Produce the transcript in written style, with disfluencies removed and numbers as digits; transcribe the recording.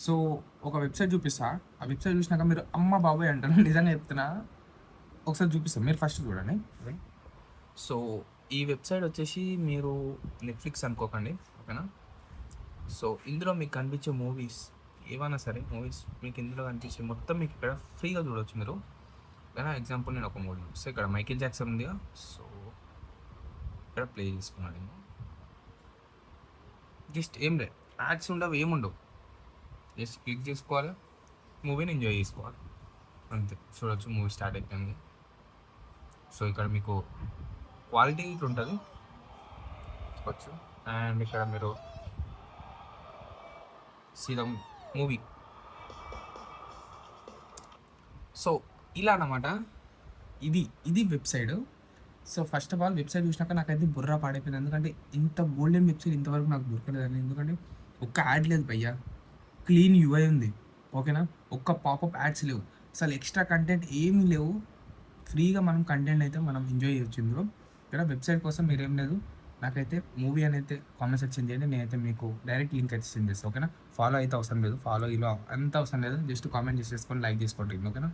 So, ఒక website చూపిస్తా. ఆ వెబ్‌సైట్ చూసినాక మీరు అమ్మ బాబోయ్ అంటారు. నిజంగా చెప్తున్నా. ఒకసారి చూపిస్తా. మీరు ఫస్ట్ చూడండి. సో, ఈ వెబ్‌సైట్ వచ్చేసి మీరు నెట్‌ఫ్లిక్స్ అనుకోకండి. ఓకేనా? సో, ఇందులో మీకు కనిపించే మూవీస్ ఏవైనా సరే మూవీస్ మీకు ఇందులో కనిపించే మొత్తం మీకు ఇక్కడ ఫ్రీగా చూడొచ్చు మీరు. ఓకేనా? ఎగ్జాంపుల్ నేను ఒక మూవీ చూపిస్తా. ఇక్కడ 'మైకేల్ జాక్సన్' ఉందిగా. సో, ఇక్కడ ప్లే చేసుకున్నా నేను. జస్ట్ ఏం లేదు. యాడ్స్ ఉండవు, ఏముండవు. జస్ట్ క్లిక్ చేసుకోవాలి. మూవీని ఎంజాయ్ చేసుకోవాలి. అంతే. చూడొచ్చు మూవీ స్టార్ట్ అయిపోయింది. సో, ఇక్కడ మీకు క్వాలిటీ ఇట్లుంటది. చూసుకోవచ్చు. అండ్ ఇక్కడ మీరు సీ ద మూవీ. సో, ఇలా అన్నమాట. ఇది website. So, first of all website చూసినాక నాకైతే బుర్ర పాడైపోయింది. ఎందుకంటే ఇంత గోల్డెన్ వెబ్‌సైట్ ఇంతవరకు నాకు దొరకలేదండి. ఎందుకంటే ఒక్క యాడ్ లేదు భయ్యా. క్లీన్ యూఐ ఉంది. ఓకేనా? ఒక్క పాపప్ యాడ్స్ లేవు. అసలు ఎక్స్‌ట్రా కంటెంట్ ఏమీ లేవు. ఫ్రీగా మనం కంటెంట్ అయితే మనం ఎంజాయ్ చేయొచ్చు ఇందులో. ఇక్కడ వెబ్‌సైట్ కోసం మీరేం లేదు. నాకైతే మూవీ అని అయితే కామెంట్ సెక్షన్ చేయండి. నేనైతే మీకు డైరెక్ట్ లింక్ అయితే సెండ్ చేస్తా. ఓకేనా? ఫాలో అయితే అవసరం లేదు. ఫాలో ఇలా అంత అవసరం లేదు. జస్ట్ కామెంట్ చేసేసుకొని లైక్ చేసుకోండి. ఓకేనా?